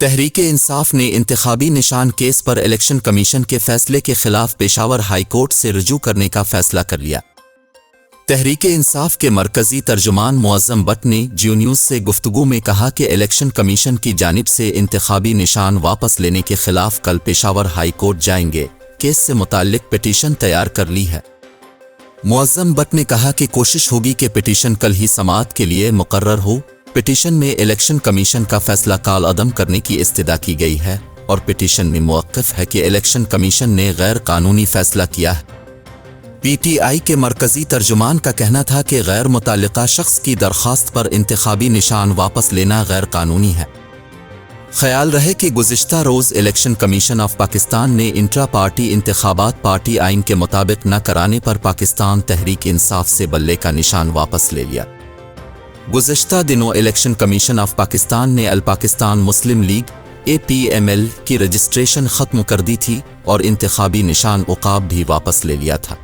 तहरीक-ए-इंसाफ ने इंतखाबी निशान केस पर इलेक्शन कमीशन के फैसले के खिलाफ पेशावर हाई कोर्ट से रुजू करने का फैसला कर लिया। तहरीक-ए-इंसाफ के मरकजी तर्जुमान मुअज़्ज़म बट ने जियो न्यूज़ से गुफ्तगू में कहा कि इलेक्शन कमीशन की जानिब से इंतखाबी निशान वापस लेने के खिलाफ कल पेशावर हाई कोर्ट जाएंगे। केस से मुताल्लिक पिटीशन तैयार कर ली है। मुअज़्ज़म बट ने कहा कि कोशिश होगी कि पिटीशन कल ही समाअत के लिए मुकर्रर हो। पिटीशन में इलेक्शन कमीशन का फैसला काल अदम करने की इस्तदा की गई है और पिटीशन में मुवक्किफ है कि इलेक्शन कमीशन ने गैर कानूनी फैसला किया है। पीटीआई के मरकजी तर्जुमान का कहना था कि गैर मुताल्लिका शख्स की दरख्वास्त पर इंतखाबी निशान वापस लेना गैर कानूनी है। ख्याल रहे कि गुज़िश्ता रोज़ इलेक्शन कमीशन ऑफ पाकिस्तान ने इंट्रा पार्टी इंतखाबात पार्टी आइन के मुताबिक न कराने पर पाकिस्तान तहरीक इंसाफ से बल्ले का निशान वापस ले लिया। गुज़िश्ता दिनों इलेक्शन कमीशन ऑफ पाकिस्तान ने अल पाकिस्तान मुस्लिम लीग APML की रजिस्ट्रेशन ख़त्म कर दी थी और इंतखाबी निशान उक़ाब भी वापस ले लिया था।